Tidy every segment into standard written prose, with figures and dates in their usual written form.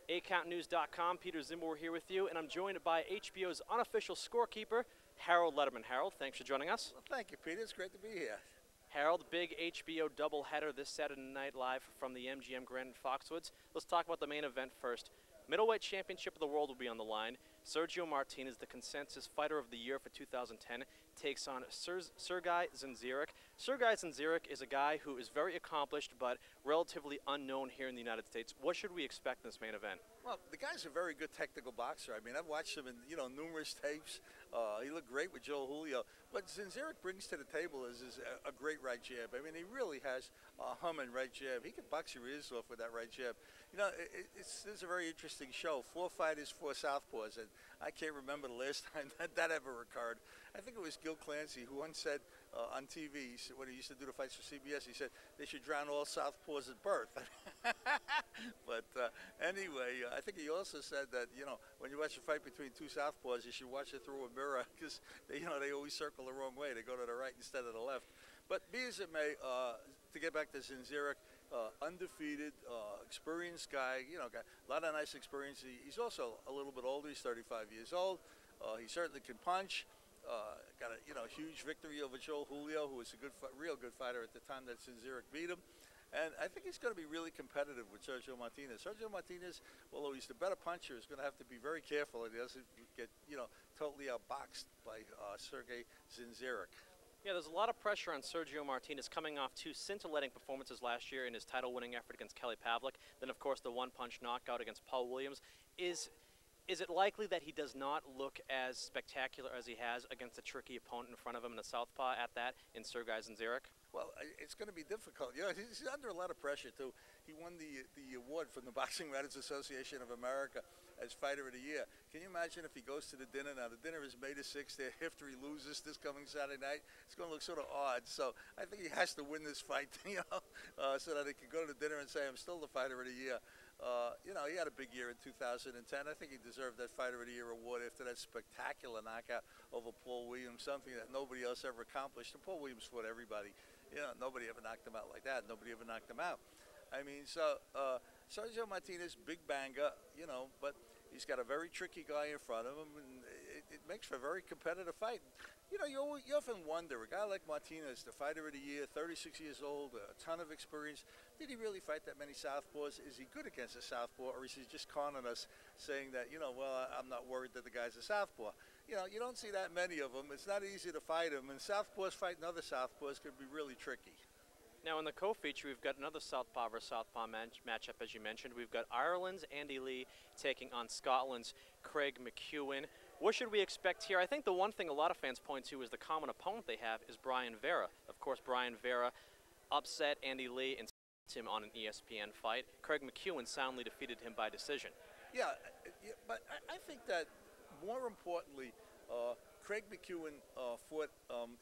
ACountNews.com, Peter Czymbor here with you, and I'm joined by HBO's unofficial scorekeeper, Harold Lederman. Harold, thanks for joining us. Well, thank you, Peter. It's great to be here. Harold, big HBO doubleheader this Saturday night live from the MGM Grand in Foxwoods. Let's talk about the main event first. Middleweight championship of the world will be on the line. Sergio Martinez, the consensus fighter of the year for 2010, takes on Serhiy Dzinziruk. Serhiy Dzinziruk is a guy who is very accomplished but relatively unknown here in the United States. What should we expect in this main event? Well, the guy's a very good technical boxer. I mean, I've watched him in, numerous tapes. He looked great with Joe Julio. But Dzinziruk brings to the table is a great right jab. I mean, he really has a humming right jab. He can box your ears off with that right jab. You know, it's a very interesting show. 4 fighters, 4 southpaws, and I can't remember the last time that ever occurred. I think it was Gil Clancy who once said on TV, when he used to do the fights for CBS, he said they should drown all southpaws at birth. But anyway, I think he also said that, when you watch a fight between 2 southpaws, you should watch it through a mirror because, they always circle the wrong way. They go to the right instead of the left. But be as it may, to get back to Dzinziruk, undefeated, experienced guy, got a lot of nice experience. He's also a little bit older. He's 35 years old. He certainly can punch. Got a huge victory over Joe Julio, who was a real good fighter at the time that Dzinziruk beat him. And I think he's going to be really competitive with Sergio Martinez. Sergio Martinez, although he's the better puncher, is going to have to be very careful that he doesn't get totally outboxed by Serhiy Dzinziruk. Yeah, there's a lot of pressure on Sergio Martinez coming off 2 scintillating performances last year in his title-winning effort against Kelly Pavlik. Then, of course, the one-punch knockout against Paul Williams. Is it likely that he does not look as spectacular as he has against a tricky opponent in front of him in the southpaw at that in Serhiy Dzinziruk? Well, it's going to be difficult. He's under a lot of pressure, too. He won the award from the Boxing Writers Association of America as Fighter of the Year. Can you imagine if he goes to the dinner? Now, the dinner is May the 6th. After he loses this coming Saturday night, it's going to look sort of odd. So I think he has to win this fight, so that he can go to the dinner and say, I'm still the Fighter of the Year. He had a big year in 2010. I think he deserved that Fighter of the Year award after that spectacular knockout over Paul Williams, something that nobody else ever accomplished. And Paul Williams fought everybody. Nobody ever knocked him out like that. Nobody ever knocked him out. I mean, so Sergio Martinez, big banger, but he's got a very tricky guy in front of him, and it makes for a very competitive fight. You often wonder, a guy like Martinez, the Fighter of the Year, 36 years old, a ton of experience, did he really fight that many southpaws? Is he good against a southpaw, or is he just conning us, saying that, well, I'm not worried that the guy's a southpaw? You don't see that many of them. It's not easy to fight them, and southpaws fighting other southpaws could be really tricky. Now, in the co-feature, we've got another southpaw versus southpaw matchup, as you mentioned. We've got Ireland's Andy Lee taking on Scotland's Craig McEwen. What should we expect here? I think the one thing a lot of fans point to is the common opponent they have is Brian Vera. Of course, Brian Vera upset Andy Lee and him on an ESPN fight. Craig McEwen soundly defeated him by decision. Yeah, but I think that more importantly, Craig McEwen fought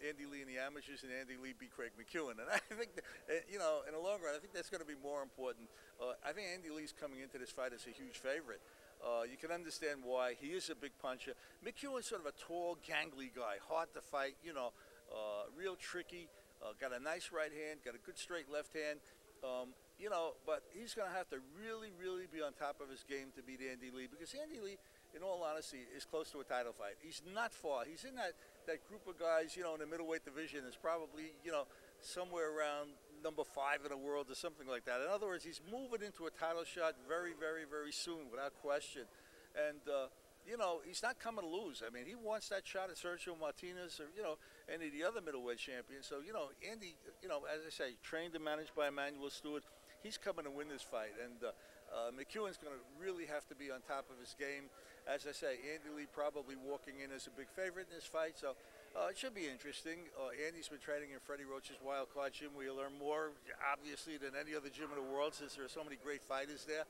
Andy Lee in the amateurs, and Andy Lee beat Craig McEwen. And I think, that, in the long run, I think that's going to be more important. I think Andy Lee's coming into this fight as a huge favorite. You can understand why. He is a big puncher. McEwen's sort of a tall, gangly guy, hard to fight, real tricky, got a nice right hand, got a good straight left hand. But he's going to have to really, really be on top of his game to beat Andy Lee, because Andy Lee, in all honesty, is close to a title fight. He's not far. He's in that group of guys, in the middleweight division is probably, somewhere around number 5 in the world or something like that. In other words, he's moving into a title shot very, very, very soon, without question. And, he's not coming to lose. I mean, he wants that shot at Sergio Martinez or, any of the other middleweight champions. So, Andy, as I say, trained and managed by Emanuel Stewart. He's coming to win this fight. And McEwen's going to really have to be on top of his game. As I say, Andy Lee probably walking in as a big favorite in this fight. So it should be interesting. Andy's been training in Freddie Roach's Wild Card Gym, where you learn more, obviously, than any other gym in the world, since there are so many great fighters there.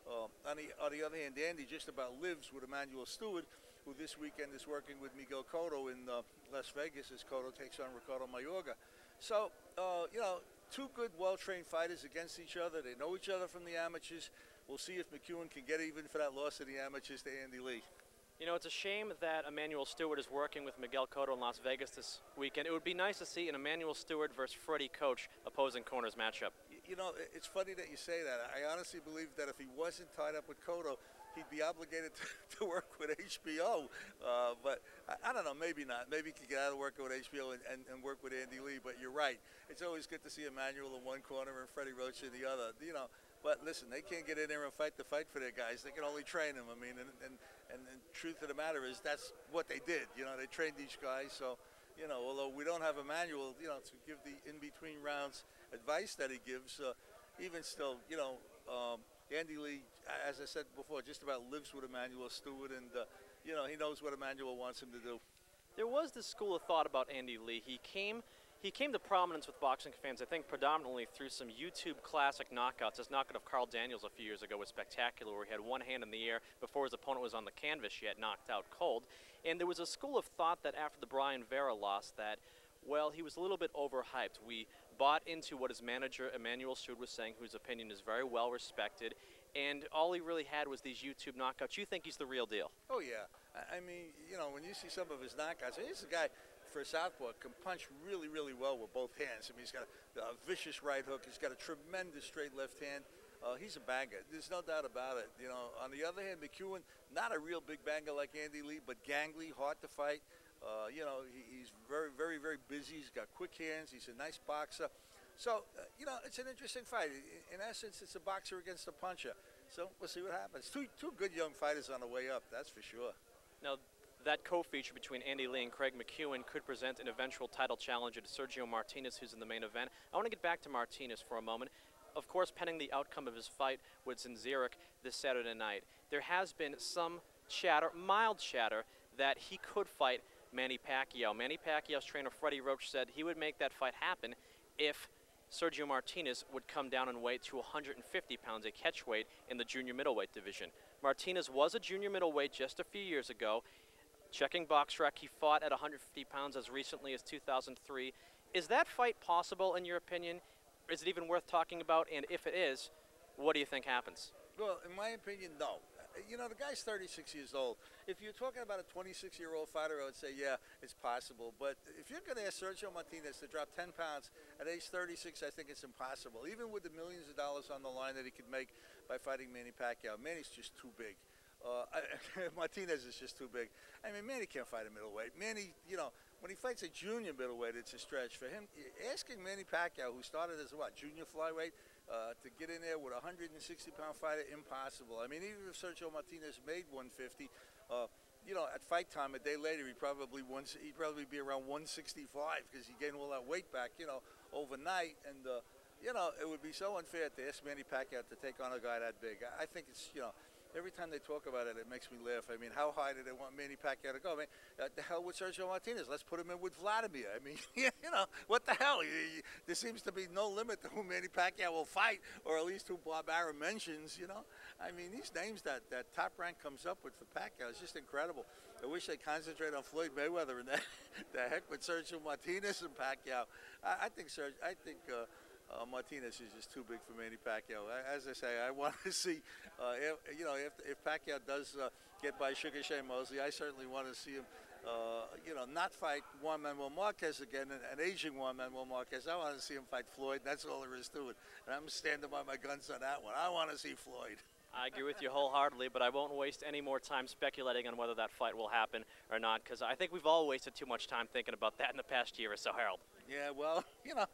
On the other hand, Andy just about lives with Emanuel Stewart, who this weekend is working with Miguel Cotto in Las Vegas as Cotto takes on Ricardo Mayorga. So, 2 good, well-trained fighters against each other. They know each other from the amateurs. We'll see if McEwen can get even for that loss of the amateurs to Andy Lee. It's a shame that Emanuel Stewart is working with Miguel Cotto in Las Vegas this weekend. It would be nice to see an Emanuel Stewart versus Freddie Coach opposing corners matchup. You know, it's funny that you say that. I honestly believe that if he wasn't tied up with Cotto, he'd be obligated to work with HBO. But I don't know, maybe not. Maybe he could get out of working with HBO and work with Andy Lee. But you're right. It's always good to see Emmanuel in one corner and Freddie Roach in the other. You know, but listen, they can't get in there and fight the fight for their guys. They can only train them. I mean, and the truth of the matter is that's what they did. You know, they trained each guy. So, you know, although we don't have Emmanuel, you know, to give the in-between rounds advice that he gives, even still, you know, Andy Lee, as I said before, just about lives with Emmanuel Stewart, and, you know, he knows what Emmanuel wants him to do. There was this school of thought about Andy Lee. He came to prominence with boxing fans, I think, predominantly through some YouTube classic knockouts. His knockout of Carl Daniels a few years ago was spectacular, where he had one hand in the air before his opponent was on the canvas yet, knocked out cold. And there was a school of thought that after the Brian Vera loss that, well, he was a little bit overhyped. We bought into what his manager, Emmanuel Stewart, was saying, whose opinion is very well respected, and all he really had was these YouTube knockouts. You think he's the real deal? Oh, yeah. I mean, you know, when you see some of his knockouts, he's a guy, for a southpaw, can punch really, really well with both hands. I mean, he's got a vicious right hook. He's got a tremendous straight left hand. He's a banger. There's no doubt about it. You know, on the other hand, McEwen, not a real big banger like Andy Lee, but gangly, hard to fight. You know, he's very, very, very busy. He's got quick hands. He's a nice boxer. So, you know, it's an interesting fight. In essence, it's a boxer against a puncher. So we'll see what happens. Two good young fighters on the way up, that's for sure. Now, that co-feature between Andy Lee and Craig McEwen could present an eventual title challenger to Sergio Martinez, who's in the main event. I want to get back to Martinez for a moment. Of course, pending the outcome of his fight with Dzinziruk this Saturday night, there has been some chatter, mild chatter, that he could fight Manny Pacquiao. Manny Pacquiao's trainer, Freddie Roach, said he would make that fight happen if Sergio Martinez would come down in weight to 150 pounds, a catch weight in the junior middleweight division. Martinez was a junior middleweight just a few years ago. Checking BoxRec, he fought at 150 pounds as recently as 2003. Is that fight possible, in your opinion? Is it even worth talking about? And if it is, what do you think happens? Well, in my opinion, no. You know, the guy's 36 years old. If you're talking about a 26-year-old fighter, I would say, yeah, it's possible. But if you're going to ask Sergio Martinez to drop 10 pounds at age 36, I think it's impossible. Even with the millions of dollars on the line that he could make by fighting Manny Pacquiao, Manny's just too big. Martinez is just too big. I mean, Manny can't fight a middleweight. Manny, you know, when he fights a junior middleweight, it's a stretch. For him, asking Manny Pacquiao, who started as what, junior flyweight, to get in there with a 160-pound fighter, impossible. I mean, even if Sergio Martinez made 150, you know, at fight time, a day later, he'd probably be around 165 because he gained all that weight back, you know, overnight. And, you know, it would be so unfair to ask Manny Pacquiao to take on a guy that big. I think it's, you know, every time they talk about it, it makes me laugh. I mean, how high do they want Manny Pacquiao to go? I mean, the hell with Sergio Martinez? Let's put him in with Vladimir. I mean, you know, what the hell? There seems to be no limit to who Manny Pacquiao will fight, or at least who Bob Arum mentions, you know? I mean, these names that Top Rank comes up with for Pacquiao is just incredible. I wish they'd concentrate on Floyd Mayweather and the heck with Sergio Martinez and Pacquiao. I think Martinez is just too big for Manny Pacquiao. As I say, I want to see, you know, if Pacquiao does get by Sugar Shane Mosley, I certainly want to see him, you know, not fight Juan Manuel Marquez again, an aging Juan Manuel Marquez. I want to see him fight Floyd. That's all there is to it. And I'm standing by my guns on that one. I want to see Floyd. I agree with you wholeheartedly, but I won't waste any more time speculating on whether that fight will happen or not, because I think we've all wasted too much time thinking about that in the past year or so, Harold. Yeah, well, you know,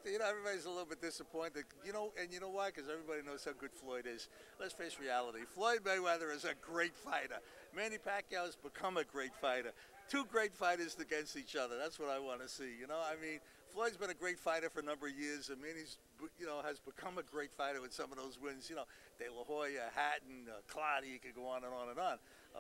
you know, everybody's a little bit disappointed, you know, and you know why? Because everybody knows how good Floyd is. Let's face reality. Floyd Mayweather is a great fighter. Manny Pacquiao has become a great fighter. Two great fighters against each other. That's what I want to see. You know, I mean, Floyd's been a great fighter for a number of years, and Manny's, you know, has become a great fighter with some of those wins. You know, De La Hoya, Hatton, Clottey, you could go on and on and on.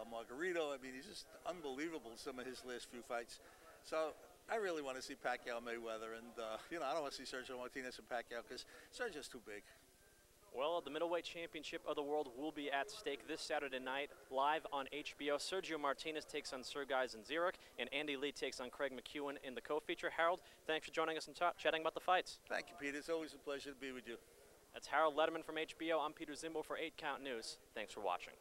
Margarito, I mean, he's just unbelievable, some of his last few fights. So I really want to see Pacquiao Mayweather, and, you know, I don't want to see Sergio Martinez and Pacquiao because Sergio's too big. Well, the middleweight championship of the world will be at stake this Saturday night, live on HBO. Sergio Martinez takes on Serhiy Dzinziruk, and Andy Lee takes on Craig McEwen in the co-feature. Harold, thanks for joining us and chatting about the fights. Thank you, Peter. It's always a pleasure to be with you. That's Harold Lederman from HBO. I'm Peter Zimbo for 8 Count News. Thanks for watching.